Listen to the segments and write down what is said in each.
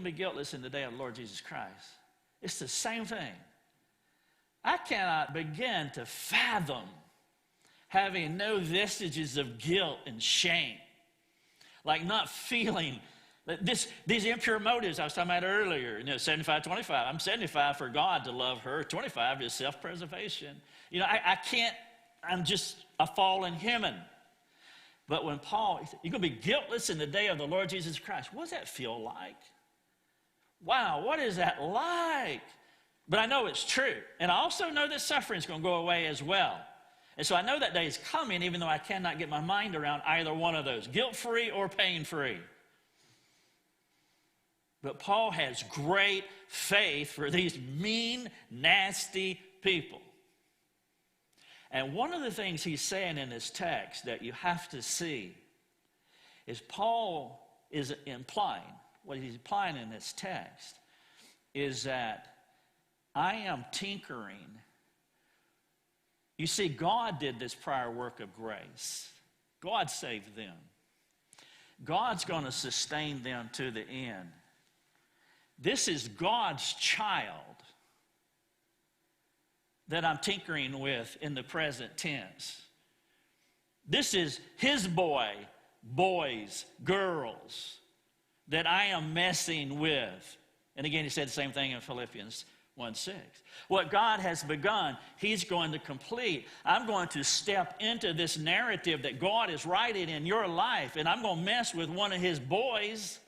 going to be guiltless in the day of the Lord Jesus Christ. It's the same thing. I cannot begin to fathom having no vestiges of guilt and shame. Like not feeling these impure motives I was talking about earlier. 75-25. I'm 75 for God to love her. 25 is self-preservation. I can't. I'm just a fallen human. But when Paul, you're going to be guiltless in the day of the Lord Jesus Christ. What does that feel like? Wow, what is that like? But I know it's true. And I also know that suffering is going to go away as well. And so I know that day is coming, even though I cannot get my mind around either one of those, guilt-free or pain-free. But Paul has great faith for these mean, nasty people. And one of the things he's saying in this text that you have to see is Paul is implying, what he's implying in this text is that I am tinkering. You see, God did this prior work of grace. God saved them. God's going to sustain them to the end. This is God's child that I'm tinkering with in the present tense. This is his boy, boys, girls that I am messing with. And again, he said the same thing in Philippians 1:6. What God has begun, he's going to complete. I'm going to step into this narrative that God is writing in your life, and I'm going to mess with one of his boys.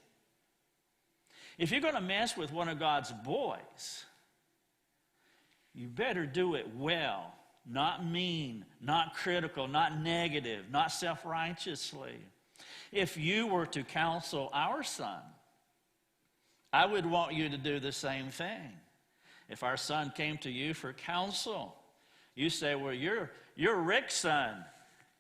If you're going to mess with one of God's boys, you better do it well, not mean, not critical, not negative, not self-righteously. If you were to counsel our son, I would want you to do the same thing. If our son came to you for counsel, you say, well, you're Rick's son.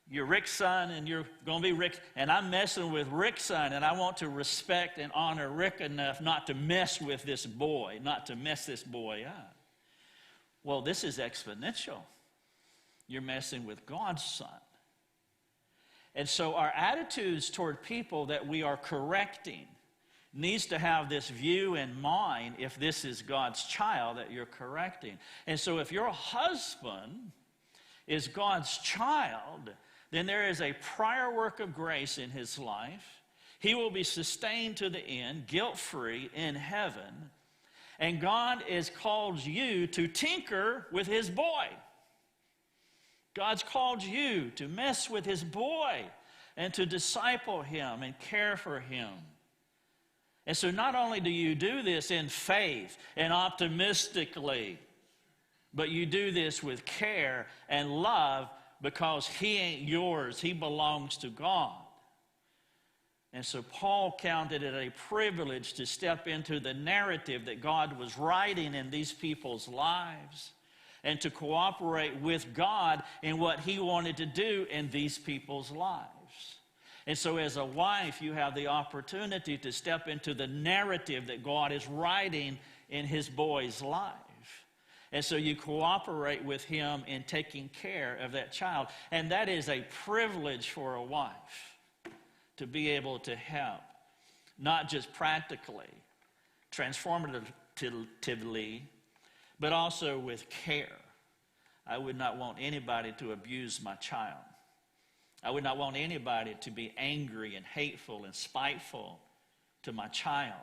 You're Rick's son, and you're going to be Rick. And I'm messing with Rick's son, and I want to respect and honor Rick enough not to mess with this boy, not to mess this boy up. Well, this is exponential. You're messing with God's son. And so our attitudes toward people that we are correcting needs to have this view in mind if this is God's child that you're correcting. And so if your husband is God's child, then there is a prior work of grace in his life. He will be sustained to the end, guilt-free in heaven. And God has called you to tinker with his boy. God's called you to mess with his boy and to disciple him and care for him. And so not only do you do this in faith and optimistically, but you do this with care and love because he ain't yours. He belongs to God. And so Paul counted it a privilege to step into the narrative that God was writing in these people's lives and to cooperate with God in what he wanted to do in these people's lives. And so as a wife, you have the opportunity to step into the narrative that God is writing in his boy's life. And so you cooperate with him in taking care of that child. And that is a privilege for a wife to be able to help, not just practically, transformatively, but also with care. I would not want anybody to abuse my child. I would not want anybody to be angry and hateful and spiteful to my child.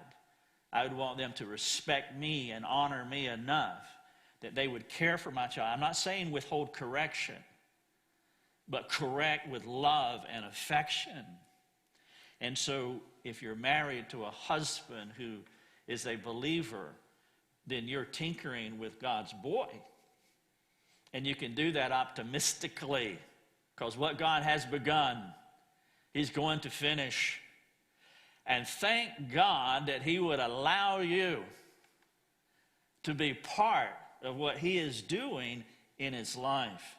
I would want them to respect me and honor me enough that they would care for my child. I'm not saying withhold correction, but correct with love and affection. And so if you're married to a husband who is a believer, then you're tinkering with God's boy. And you can do that optimistically because what God has begun, he's going to finish. And thank God that he would allow you to be part of what he is doing in his life.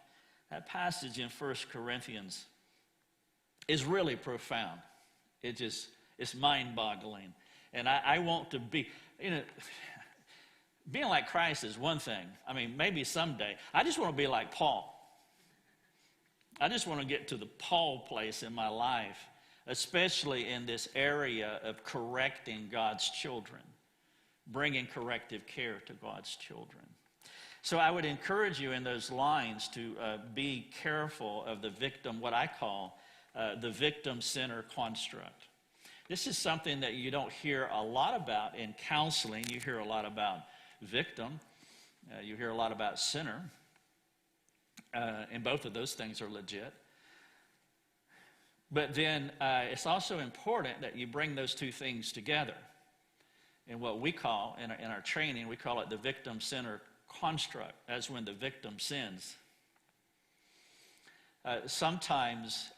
That passage in 1 Corinthians is really profound. It's mind-boggling. And I want to be, being like Christ is one thing. I mean, maybe someday. I just want to be like Paul. I just want to get to the Paul place in my life, especially in this area of correcting God's children. bringing corrective care to God's children. So I would encourage you in those lines to be careful of the victim, what I call the victim-centered construct. This is something that you don't hear a lot about in counseling. You hear a lot about victim. You hear a lot about sinner. And both of those things are legit. But then it's also important that you bring those two things together. In what we call, in our training, we call it the victim-centered construct, as when the victim sins. Sometimes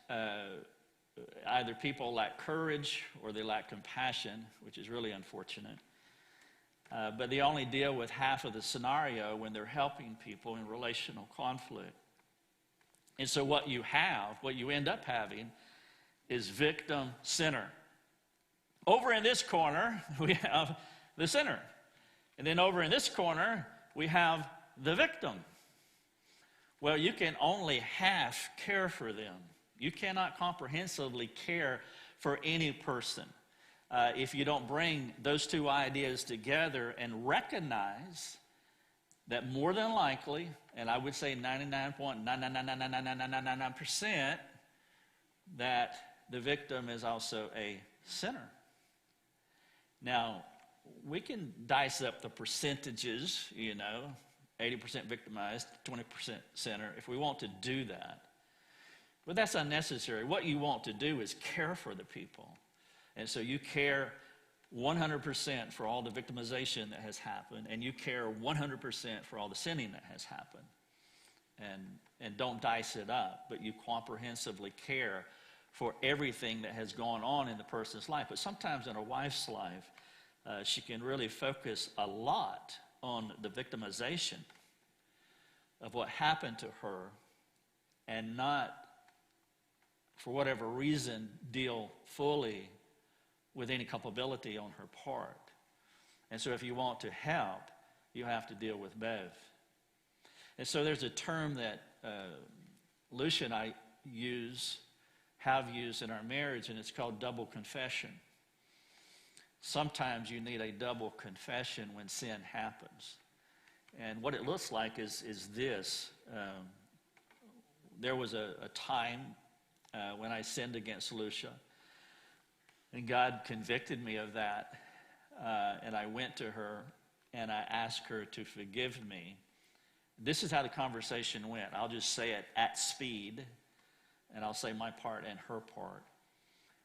either people lack courage or they lack compassion, which is really unfortunate. But they only deal with half of the scenario when they're helping people in relational conflict. And so what you end up having is victim-sinner. Over in this corner, we have the sinner. And then over in this corner, we have the victim. Well, you can only half care for them. You cannot comprehensively care for any person if you don't bring those two ideas together and recognize that more than likely, and I would say 99.9999999% that the victim is also a sinner. Now, we can dice up the percentages, 80% victimized, 20% sinner, if we want to do that. But that's unnecessary. What you want to do is care for the people. And so you care 100% for all the victimization that has happened, and you care 100% for all the sinning that has happened. And don't dice it up, but you comprehensively care for everything that has gone on in the person's life. But sometimes in a wife's life, she can really focus a lot on the victimization of what happened to her and not, for whatever reason, deal fully with any culpability on her part. And so if you want to help, you have to deal with both. And so there's a term that Lucia and I have used in our marriage, and it's called double confession. Sometimes you need a double confession when sin happens. And what it looks like is this. There was a time when I sinned against Lucia, and God convicted me of that. And I went to her, and I asked her to forgive me. This is how the conversation went. I'll just say it at speed, and I'll say my part and her part.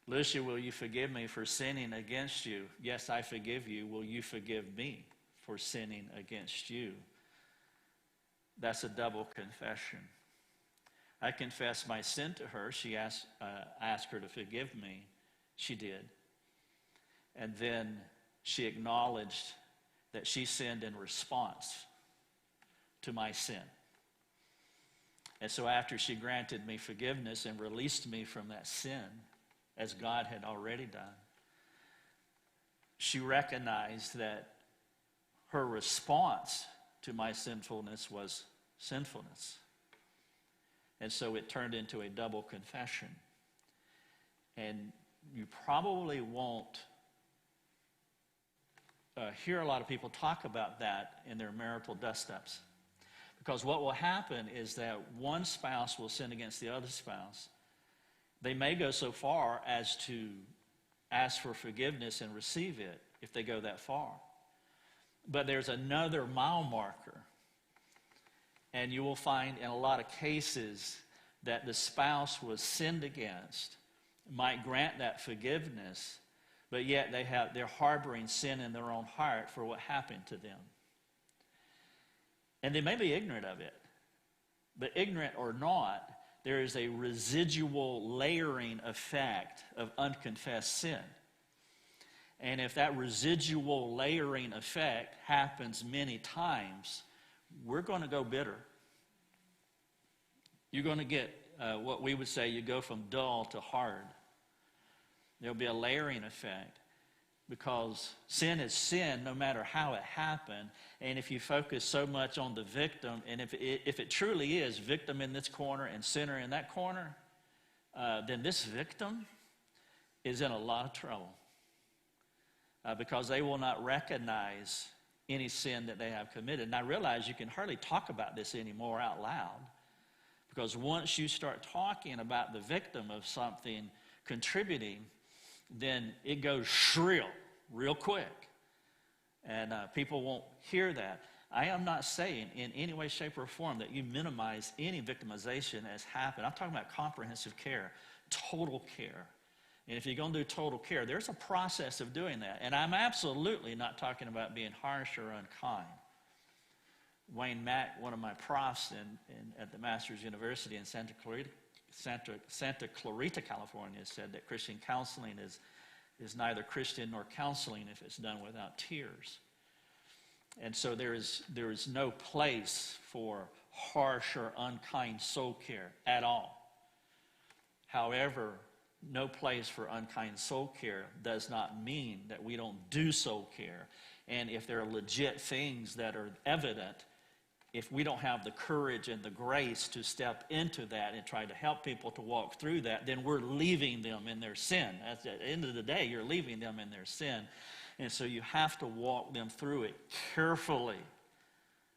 Lucia, will you forgive me for sinning against you? Yes, I forgive you. Will you forgive me for sinning against you? That's a double confession. I confessed my sin to her. She asked her to forgive me. She did. And then she acknowledged that she sinned in response to my sin. And so after she granted me forgiveness and released me from that sin, as God had already done, she recognized that her response to my sinfulness was sinfulness. And so it turned into a double confession. And you probably won't hear a lot of people talk about that in their marital dust-ups. Because what will happen is that one spouse will sin against the other spouse. They may go so far as to ask for forgiveness and receive it if they go that far. But there's another mile marker. And you will find in a lot of cases that the spouse was sinned against, might grant that forgiveness, but yet they're harboring sin in their own heart for what happened to them. And they may be ignorant of it. But ignorant or not, there is a residual layering effect of unconfessed sin. And if that residual layering effect happens many times, we're going to go bitter. You're going to get what we would say, you go from dull to hard. There'll be a layering effect because sin is sin no matter how it happened. And if you focus so much on the victim, and if it truly is victim in this corner and sinner in that corner, then this victim is in a lot of trouble. because they will not recognize any sin that they have committed. And I realize you can hardly talk about this anymore out loud, because once you start talking about the victim of something contributing, then it goes shrill real quick. And people won't hear that. I am not saying in any way, shape, or form that you minimize any victimization that has happened. I'm talking about comprehensive care, total care. And if you're going to do total care, there's a process of doing that. And I'm absolutely not talking about being harsh or unkind. Wayne Mack, one of my profs at the Masters University in Santa Clarita, California, said that Christian counseling is neither Christian nor counseling if it's done without tears. And so there is no place for harsh or unkind soul care at all. However, no place for unkind soul care does not mean that we don't do soul care. And if there are legit things that are evident, if we don't have the courage and the grace to step into that and try to help people to walk through that, then we're leaving them in their sin. At the end of the day, you're leaving them in their sin. And so you have to walk them through it carefully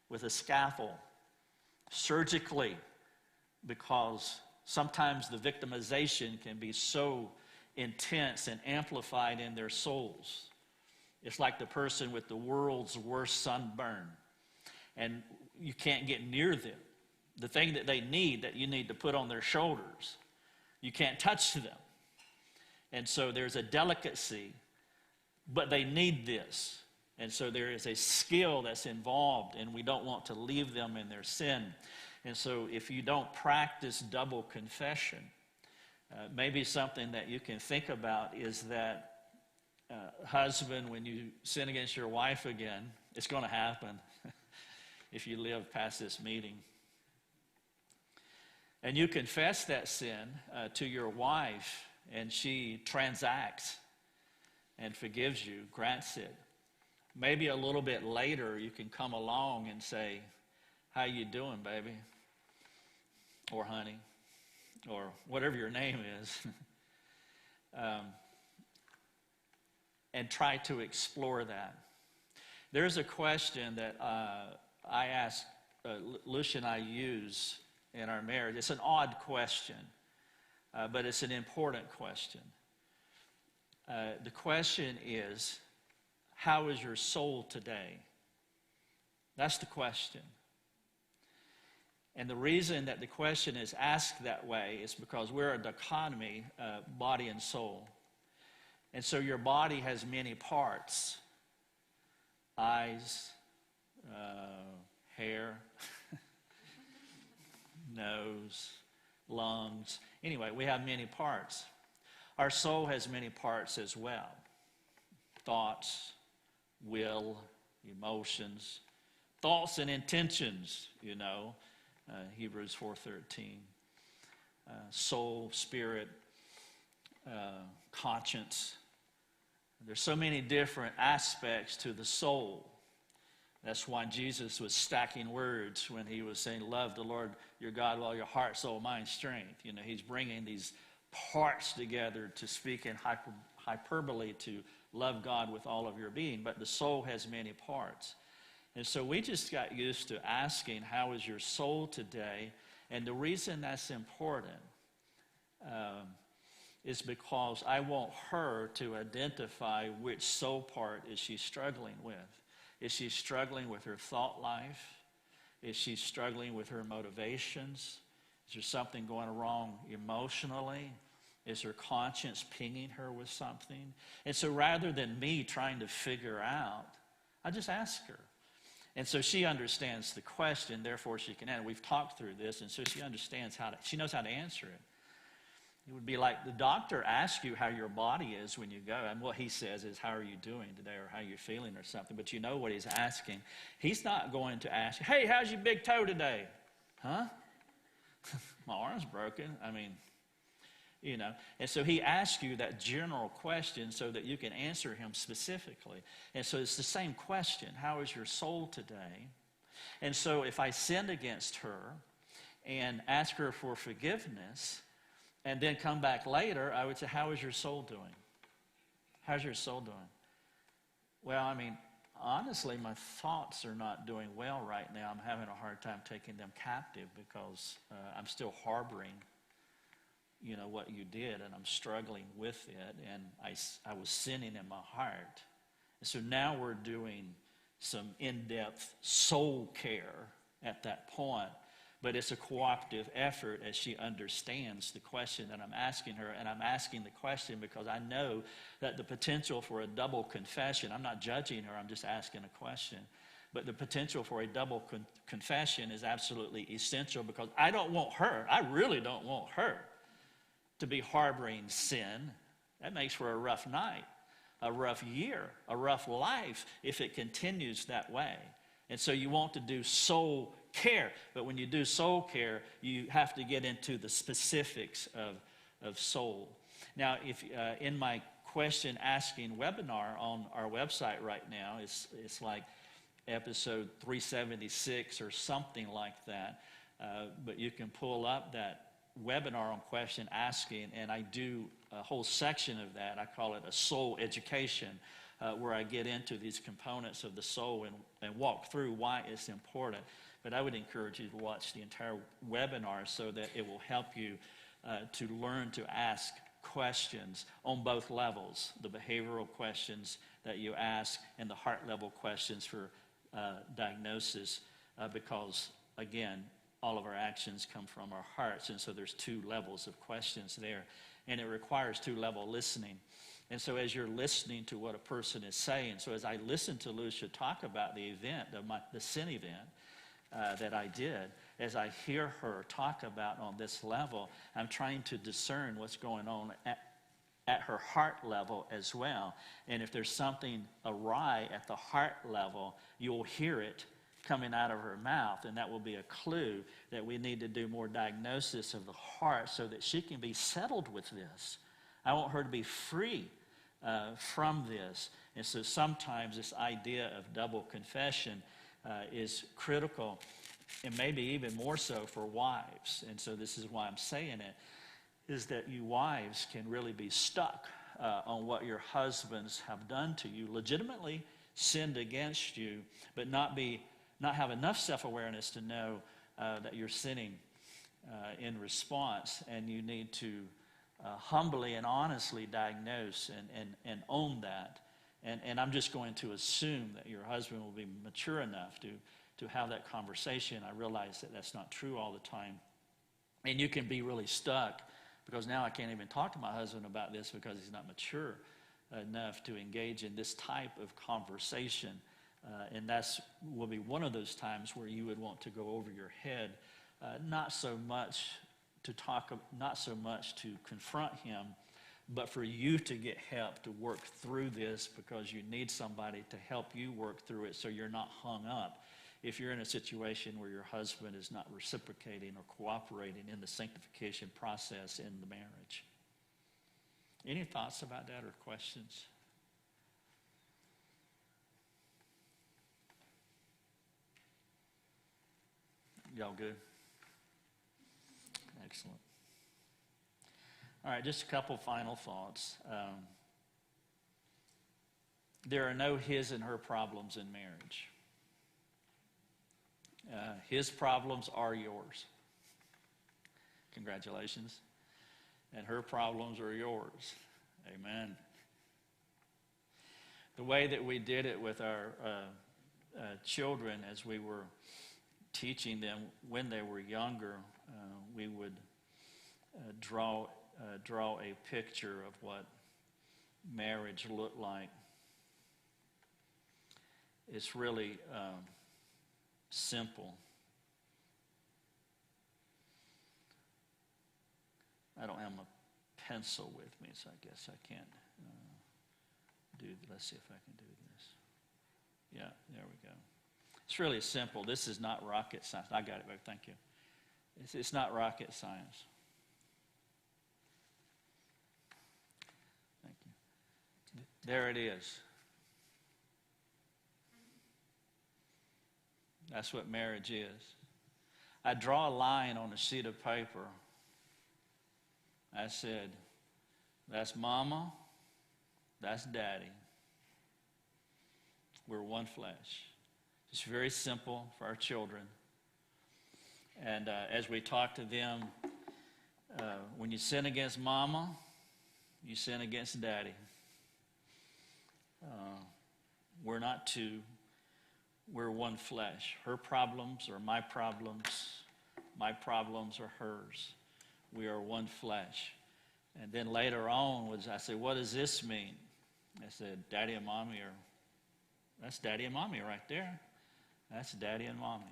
with a scaffold, surgically, because sometimes the victimization can be so intense and amplified in their souls. It's like the person with the world's worst sunburn, and you can't get near them. The thing that they need, that you need to put on their shoulders, you can't touch them. And so there's a delicacy, but they need this. And so there is a skill that's involved, and we don't want to leave them in their sin. And so if you don't practice double confession, maybe something that you can think about is that, husband, when you sin against your wife again, it's going to happen if you live past this meeting. And you confess that sin to your wife, and she transacts and forgives you, grants it. Maybe a little bit later you can come along and say, "How you doing, baby?" Or "honey," or whatever your name is. And try to explore that. There's a question that I ask, Lucia and I use in our marriage. It's an odd question, but it's an important question. The question is, how is your soul today? That's the question. And the reason that the question is asked that way is because we're a dichotomy, body and soul. And so your body has many parts: eyes, hair, nose, lungs. Anyway, we have many parts. Our soul has many parts as well: thoughts, will, emotions, thoughts and intentions, Hebrews 4:13. Soul, spirit, conscience. There's so many different aspects to the soul. That's why Jesus was stacking words when he was saying, "Love the Lord your God with all your heart, soul, mind, strength." He's bringing these parts together to speak in hyperbole to love God with all of your being. But the soul has many parts. And so we just got used to asking, how is your soul today? And the reason that's important is because I want her to identify which soul part is she struggling with. Is she struggling with her thought life? Is she struggling with her motivations? Is there something going wrong emotionally? Is her conscience pinging her with something? And so rather than me trying to figure out, I just ask her. And so she understands the question, therefore she can answer. We've talked through this, and so she understands she knows how to answer it. It would be like the doctor asks you how your body is when you go, and what he says is, "How are you doing today?" or "How are you feeling?" or something, but you know what he's asking. He's not going to ask you, "Hey, how's your big toe today?" Huh? My arm's broken. And so he asks you that general question so that you can answer him specifically. And so it's the same question: how is your soul today? And so if I sinned against her and ask her for forgiveness, and then come back later, I would say, "How is your soul doing? How's your soul doing?" Well, I mean, honestly, my thoughts are not doing well right now. I'm having a hard time taking them captive because I'm still harboring, what you did, and I'm struggling with it, and I was sinning in my heart. And so now we're doing some in-depth soul care at that point, but it's a cooperative effort as she understands the question that I'm asking her, and I'm asking the question because I know that the potential for a double confession, I'm not judging her, I'm just asking a question, but the potential for a double confession is absolutely essential because I really don't want her to be harboring sin. That makes for a rough night, a rough year, a rough life if it continues that way. And so you want to do soul care. But when you do soul care, you have to get into the specifics of soul. Now, if in my question asking webinar on our website right now, it's like episode 376 or something like that. But you can pull up that webinar on question asking, and I do a whole section of that. I call it a soul education, where I get into these components of the soul and walk through why it's important. But I would encourage you to watch the entire webinar so that it will help you to learn to ask questions on both levels, the behavioral questions that you ask and the heart level questions for diagnosis, because, again, all of our actions come from our hearts, and so there's two levels of questions there, and it requires two-level listening. And so as you're listening to what a person is saying, so as I listen to Lucia talk about the event, the sin event that I did, as I hear her talk about on this level, I'm trying to discern what's going on at her heart level as well. And if there's something awry at the heart level, you'll hear it coming out of her mouth, and that will be a clue that we need to do more diagnosis of the heart so that she can be settled with this. I want her to be free from this. And so sometimes this idea of double confession is critical, and maybe even more so for wives. And so this is why I'm saying it, is that you wives can really be stuck on what your husbands have done to you, legitimately sinned against you, but not have enough self-awareness to know that you're sinning in response, and you need to humbly and honestly diagnose and own that. And I'm just going to assume that your husband will be mature enough to have that conversation. I realize that that's not true all the time. And you can be really stuck because now I can't even talk to my husband about this because he's not mature enough to engage in this type of conversation. And will be one of those times where you would want to go over your head, not so much to confront him, but for you to get help to work through this, because you need somebody to help you work through it so you're not hung up if you're in a situation where your husband is not reciprocating or cooperating in the sanctification process in the marriage. Any thoughts about that or questions? Y'all good? Excellent. All right, just a couple final thoughts. There are no his and her problems in marriage. His problems are yours. Congratulations. And her problems are yours. Amen. The way that we did it with our children as we were teaching them when they were younger, we would draw a picture of what marriage looked like. It's really simple. I don't have my pencil with me, so I guess I can't let's see if I can do this. Yeah, there we go. It's really simple. This is not rocket science. I got it, babe. Thank you. It's not rocket science. Thank you. There it is. That's what marriage is. I draw a line on a sheet of paper. I said, that's mama, that's daddy. We're one flesh. It's very simple for our children. And as we talk to them, when you sin against mama, you sin against daddy. We're not two. We're one flesh. Her problems are my problems. My problems are hers. We are one flesh. And then later on, I said, what does this mean? I said, daddy and mommy that's daddy and mommy right there. That's daddy and mommy.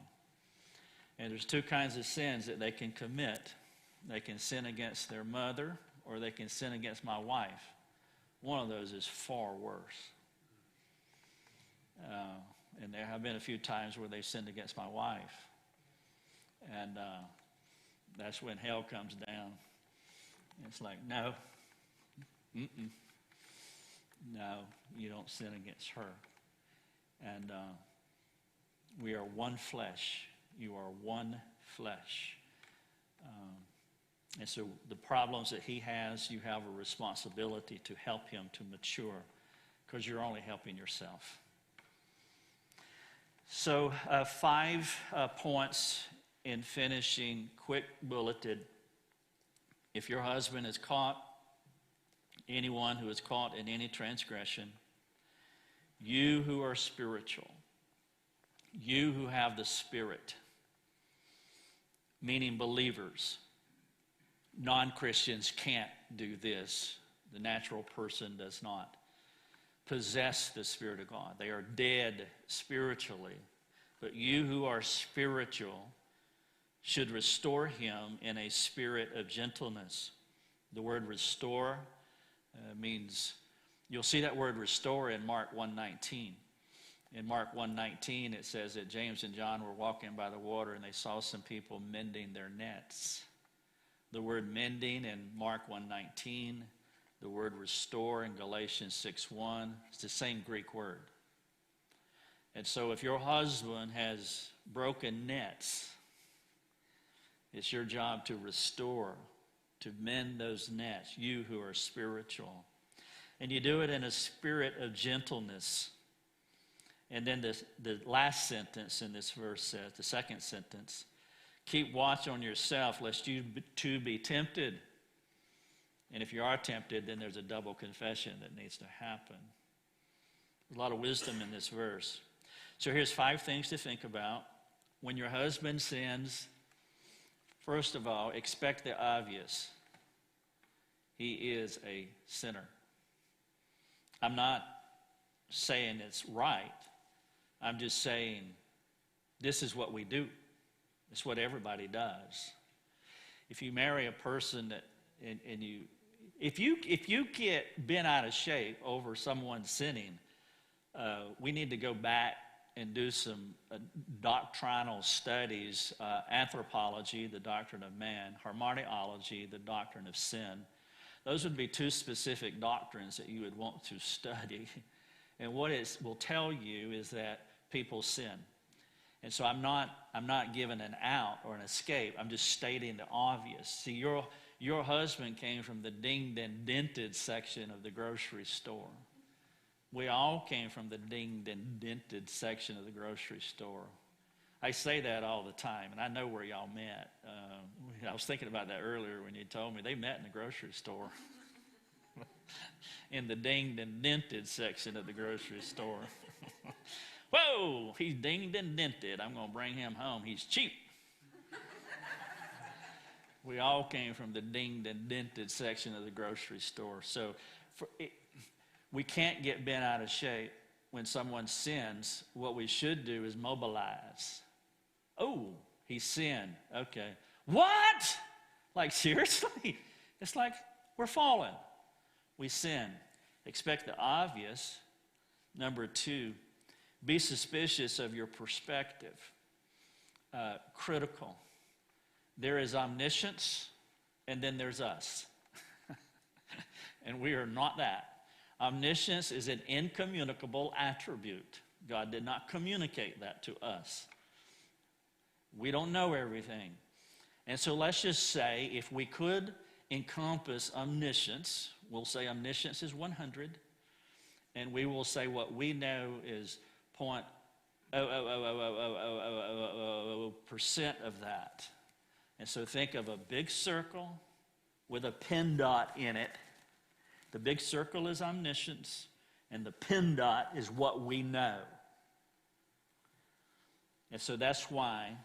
And there's two kinds of sins that they can commit. They can sin against their mother, or they can sin against my wife. One of those is far worse. And there have been a few times where they sinned against my wife. And that's when hell comes down. It's like, no. No, you don't sin against her. And we are one flesh. You are one flesh. And so the problems that he has, you have a responsibility to help him to mature, because you're only helping yourself. So 5 points in finishing, quick bulleted. If your husband is caught, anyone who is caught in any transgression, you who are spiritual, you who have the Spirit, meaning believers. Non-Christians can't do this. The natural person does not possess the Spirit of God. They are dead spiritually. But you who are spiritual should restore him in a spirit of gentleness. The word restore means, you'll see that word restore in Mark 1:19. In Mark 1:19, it says that James and John were walking by the water and they saw some people mending their nets. The word mending in Mark 1:19, the word restore in Galatians 6:1, it's the same Greek word. And so if your husband has broken nets, it's your job to restore, to mend those nets, you who are spiritual. And you do it in a spirit of gentleness. And then the last sentence in this verse says, the second sentence, keep watch on yourself lest you too be tempted. And if you are tempted, then there's a double confession that needs to happen. There's a lot of wisdom in this verse. So here's 5 things to think about. When your husband sins, first of all, expect the obvious. He is a sinner. I'm not saying it's right. I'm just saying this is what we do. It's what everybody does. If you marry a person that, and you, if you get bent out of shape over someone sinning, we need to go back and do some doctrinal studies, anthropology, the doctrine of man, harmoniology, the doctrine of sin. Those would be 2 specific doctrines that you would want to study. And what it will tell you is that people sin. And so I'm not giving an out or an escape. I'm just stating the obvious. See, your husband came from the dinged and dented section of the grocery store. We all came from the dinged and dented section of the grocery store. I say that all the time, and I know where y'all met. I was thinking about that earlier when you told me they met in the grocery store. In the dinged and dented section of the grocery store. Whoa, he's dinged and dented. I'm going to bring him home. He's cheap. We all came from the dinged and dented section of the grocery store. So we can't get bent out of shape when someone sins. What we should do is mobilize. Oh, he sinned. Okay. What? Like, seriously? It's like we're fallen. We sin. Expect the obvious. Number 2, be suspicious of your perspective. Critical. There is omniscience, and then there's us. And we are not that. Omniscience is an incommunicable attribute. God did not communicate that to us. We don't know everything. And so let's just say if we could encompass omniscience, we'll say omniscience is 100, and we will say what we know is 0.0000000% of that. And so think of a big circle with a pin dot in it. The big circle is omniscience, and the pin dot is what we know. And so that's why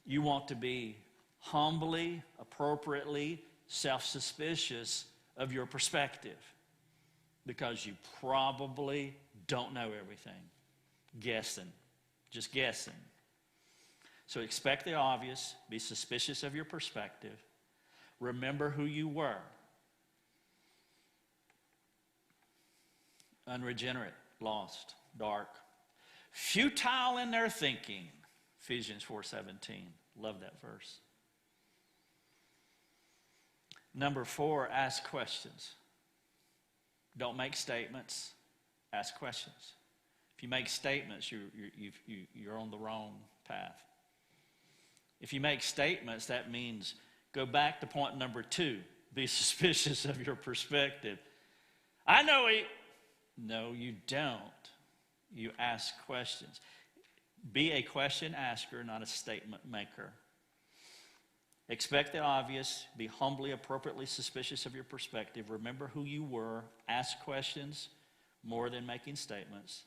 you want to be humbly, appropriately self-suspicious of your perspective, because you probably don't know everything. Guessing, just guessing. So expect the obvious, be suspicious of your perspective, remember who you were. Unregenerate, lost, dark, futile in their thinking. Ephesians 4:17. Love that verse. Number 4, ask questions. Don't make statements. Ask questions. If you make statements, you're on the wrong path. If you make statements, that means go back to point number 2. Be suspicious of your perspective. I know it. No, you don't. You ask questions. Be a question asker, not a statement maker. Expect the obvious. Be humbly, appropriately suspicious of your perspective. Remember who you were. Ask questions more than making statements.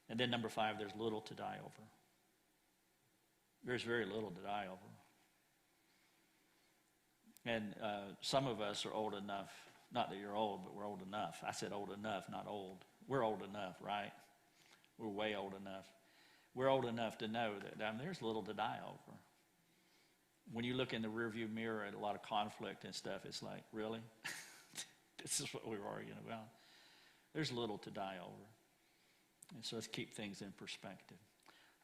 And then number 5, there's little to die over. There's very little to die over. And some of us are old enough, not that you're old, but we're old enough. I said old enough, not old. We're old enough, right? We're way old enough. We're old enough to know that there's little to die over. When you look in the rearview mirror at a lot of conflict and stuff, it's like, really? This is what we were arguing about. There's little to die over. And so let's keep things in perspective.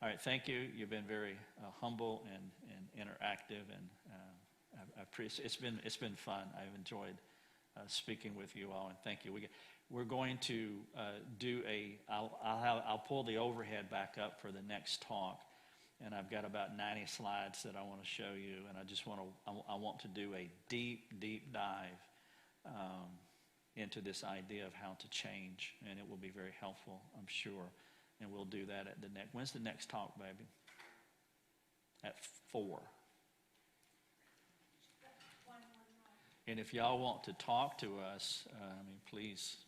All right, thank you. You've been very humble and interactive, and I appreciate it's been fun. I've enjoyed speaking with you all, and thank you. We're going to do I'll pull the overhead back up for the next talk, and I've got about 90 slides that I want to show you, and I want to do a deep dive into this idea of how to change, and it will be very helpful, I'm sure. And we'll do that at the next. When's the next talk, baby? At 4. And if y'all want to talk to us, please,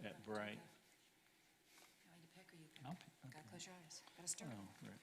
at break. You want to pick or you pick? Gotta close your eyes. Gotta start. Oh, right.